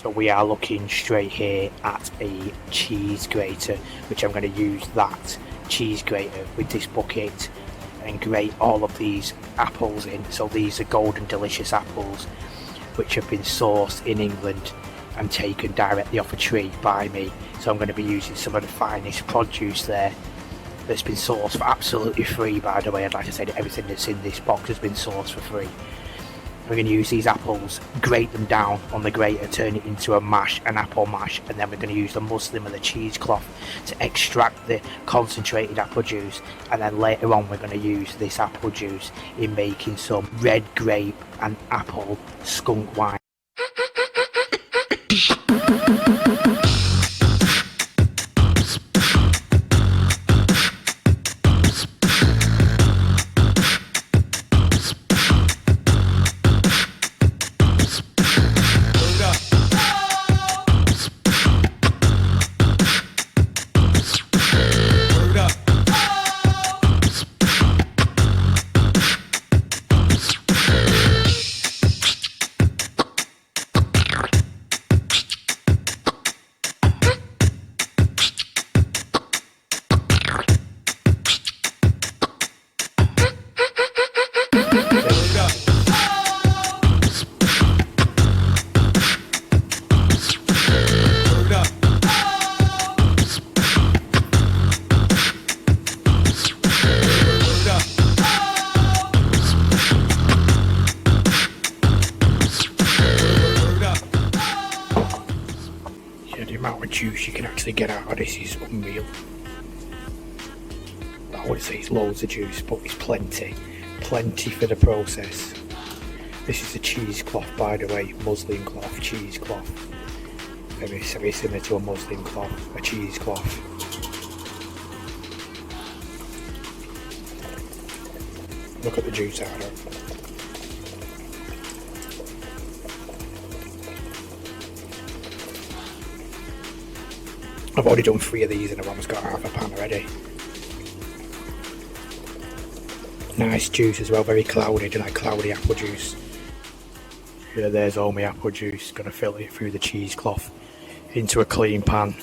So we are looking straight here at a cheese grater, which I'm going to use that cheese grater with this bucket and grate all of these apples in. So these are golden delicious apples which have been sourced in England and taken directly off a tree by me. So I'm going to be using some of the finest produce there that's been sourced for absolutely free, by the way. I'd like to say that everything that's in this box has been sourced for free. We're going to use these apples, grate them down on the grater, turn it into a mash, an apple mash, and then we're going to use the muslin and the cheesecloth to extract the concentrated apple juice, and then later on we're going to use this apple juice in making some red grape and apple skunk wine. The amount of juice you can actually get out of this is unreal. I wouldn't say it's loads of juice, but it's plenty for the process. This is a cheesecloth, by the way, muslin cloth, cheesecloth. Very similar to a muslin cloth, a cheesecloth. Look at the juice out of it. I've already done 3 of these and I've almost got half a pan already. Nice juice as well, very cloudy, do you like cloudy apple juice? Yeah, there's all my apple juice. Gonna filter it through the cheesecloth into a clean pan.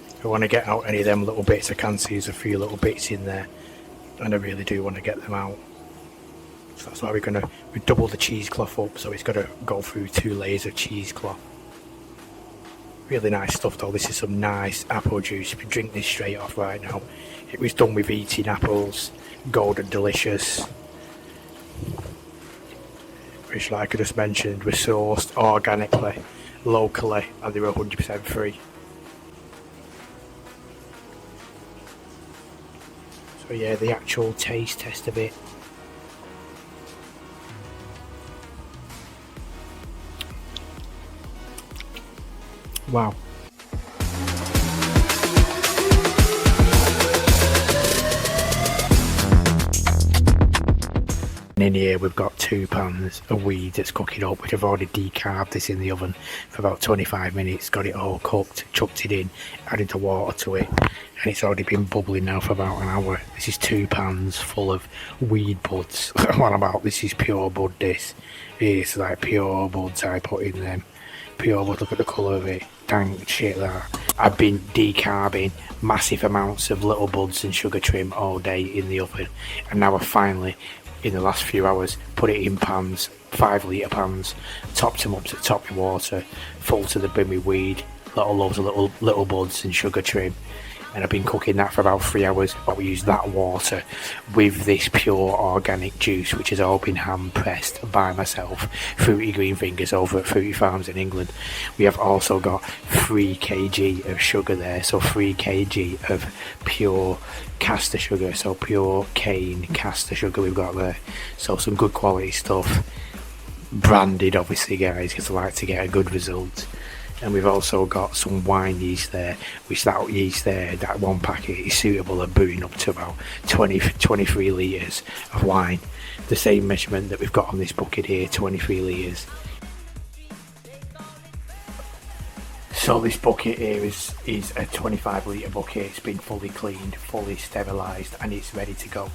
If I want to get out any of them little bits, I can see there's a few little bits in there and I really do want to get them out. So that's why we double the cheesecloth up, so it's got to go through 2 layers of cheesecloth. Really nice stuff though. This is some nice apple juice. You can drink this straight off right now. It was done with eating apples, golden delicious, which, like I just mentioned, were sourced organically, locally, and they were 100% free. So yeah, the actual taste test of it. Wow. In here we've got 2 pans of weed that's cooking up, which I've already decarbed this in the oven for about 25 minutes, got it all cooked, chucked it in, added the water to it, and it's already been bubbling now for about an hour. This is 2 pans full of weed buds. What about this? Is pure bud. This is like pure buds I put in them. Pure bud, look at the colour of it. Dank shit that. I've been decarbing massive amounts of little buds and sugar trim all day in the oven, and now I finally, in the last few hours, put it in pans, 5 litre pans, topped them up to top with water, full to the brim with weed, loads of little buds and sugar trim, and I've been cooking that for about 3 hours. But we use that water with this pure organic juice, which has all been hand pressed by myself, FruityGreenFingers over at Fruity Farms in England. We have also got 3 kg of sugar there, so 3 kg of pure caster sugar, so pure cane caster sugar we've got there. So some good quality stuff, branded obviously guys, because I like to get a good result. And we've also got some wine yeast there, which that yeast there, that 1 packet is suitable at brewing up to about 23 litres of wine. The same measurement that we've got on this bucket here, 23 litres. So this bucket here is a 25 litre bucket. It's been fully cleaned, fully sterilised, and it's ready to go.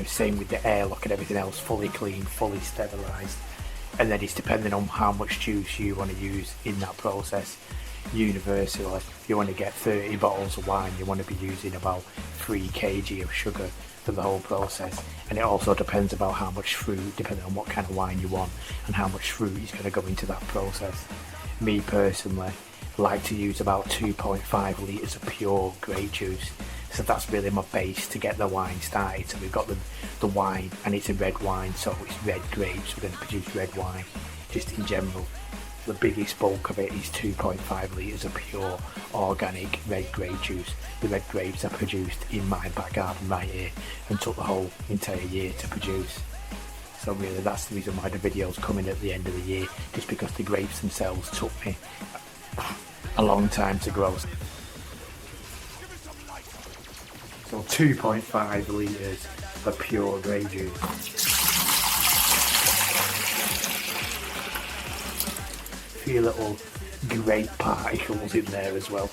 Same with the airlock and everything else, fully cleaned, fully sterilised. and then it's depending on how much juice you want to use in that process. Universally, if you want to get 30 bottles of wine, you want to be using about 3 kg of sugar for the whole process. And it also depends about how much fruit, depending on what kind of wine you want and how much fruit is going to go into that process. Me personally like to use about 2.5 litres of pure grape juice, so that's really my base to get the wine started. So we've got the wine, and it's a red wine, so it's red grapes. We're going to produce red wine just in general. The biggest bulk of it is 2.5 litres of pure organic red grape juice. The red grapes are produced in my back garden right here and took the whole entire year to produce. So really that's the reason why the video's coming at the end of the year, just because the grapes themselves took me a long time to grow. So 2.5 litres of pure grape juice. Few little grape particles in there as well,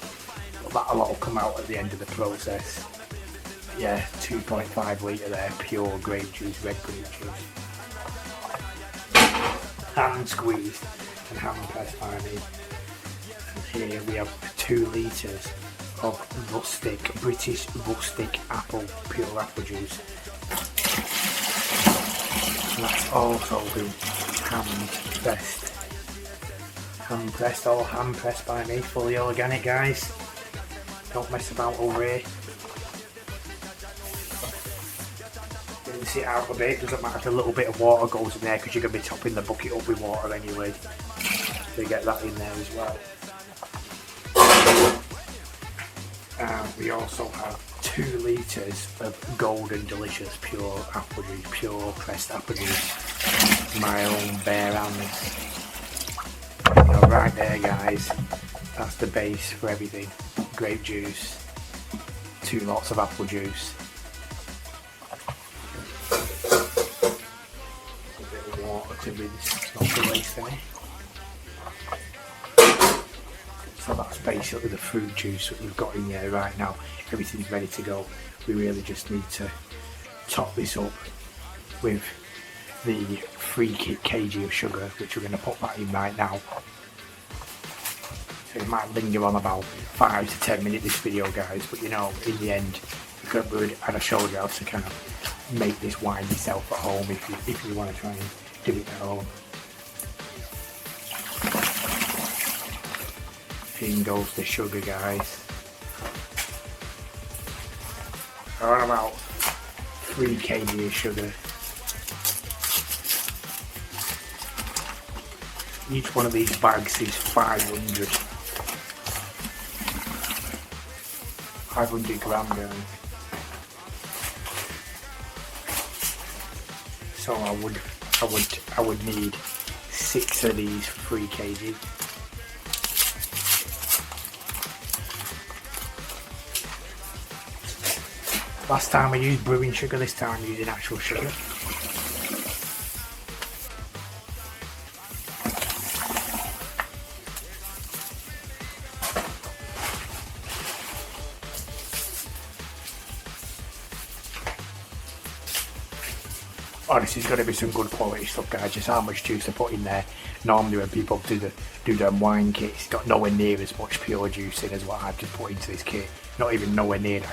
but that'll all come out at the end of the process. Yeah, 2.5 litre there, pure grape juice, red grape juice. Hand squeezed and hand pressed by me. And here we have 2 litres of rustic, British rustic apple, pure apple juice. And that's also been hand pressed. Hand pressed, all hand pressed by me, fully organic, guys. Don't mess about over here. Rinse it out a bit, doesn't matter if a little bit of water goes in there because you're going to be topping the bucket up with water anyway. So you get that in there as well. We also have 2 litres of golden delicious pure apple juice, pure pressed apple juice. My own bare hands. Right there, guys, that's the base for everything. Grape juice, 2 lots of apple juice, a bit of water to rinse off the waste there. So that's basically the fruit juice that we've got in there right now. Everything's ready to go. We really just need to top this up with the 3 kg of sugar, which we're going to put that in right now. So it might linger on about 5 to 10 minutes this video, guys, but you know, in the end, and I showed you how to kind of make this wine yourself at home if you want to try and do it at home. In goes the sugar, guys. Around about 3 kg of sugar. Each one of these bags is 500 gram, guys. So I would need 6 of these for 3 kg. Last time I used brewing sugar, this time I'm using actual sugar. Oh, this is going to be some good quality stuff, guys. Just how much juice I put in there. Normally when people do them wine kits, it's got nowhere near as much pure juice in as what I've just put into this kit. Not even nowhere near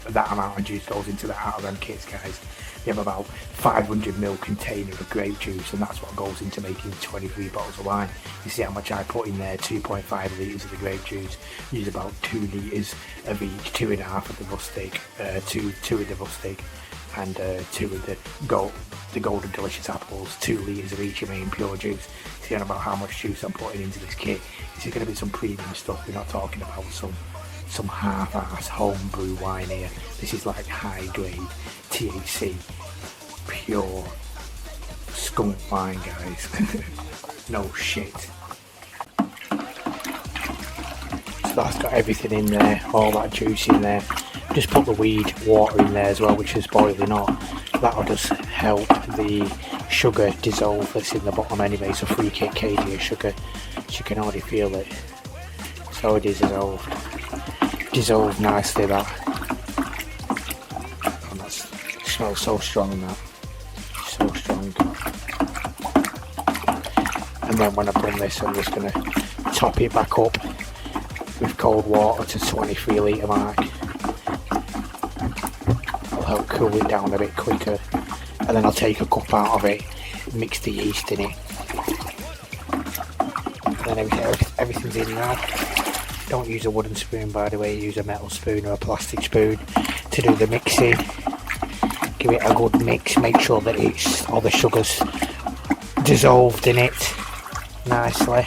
that amount of juice goes into that out of them kits, guys. You have about 500ml container of grape juice, and that's what goes into making 23 bottles of wine. You see how much I put in there, 2.5 litres of the grape juice. Use about 2 litres of each, 2.5 of the rustic, 2 of the rustic, and 2 of the golden delicious apples, 2 litres of each of me in pure juice. See about how much juice I'm putting into this kit. This is going to be some premium stuff. We're not talking about some half-ass homebrew wine here. This is like high grade THC pure skunk wine, guys. No shit. So that's got everything in there, all that juice in there. Just put the weed water in there as well, which is boiling hot. That'll just help the sugar dissolve that's in the bottom anyway. So 3 kg of sugar, so you can already feel it. It's already dissolved nicely, that. And that smells so strong, that. So strong. then when I've done this, I'm just going to top it back up with cold water to 23 litre mark. It'll help cool it down a bit quicker. And then I'll take a cup out of it, mix the yeast in it. And then everything's in now. Don't use a wooden spoon, by the way, use a metal spoon or a plastic spoon to do the mixing. Give it a good mix, make sure that it's all the sugars dissolved in it nicely.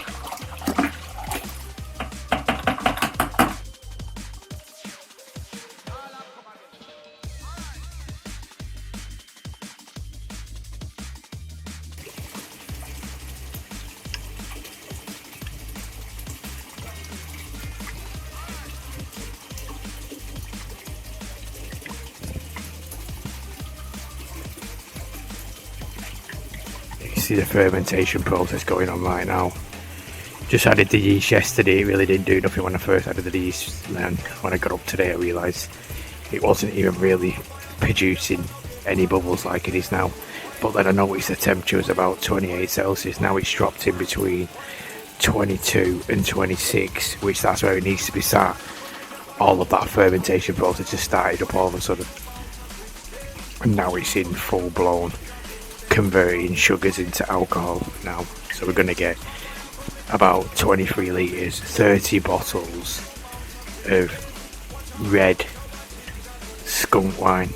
See the fermentation process going on right now. Just added the yeast yesterday. It really didn't do nothing when I first added the yeast, and then when I got up today I realised it wasn't even really producing any bubbles like it is now. But then I noticed the temperature was about 28 Celsius. Now it's dropped in between 22 and 26, which that's where it needs to be sat. All of that fermentation process just started up all of a sudden, and now it's in full blown converting sugars into alcohol now. So we're going to get about 23 litres, 30 bottles of red skunk wine,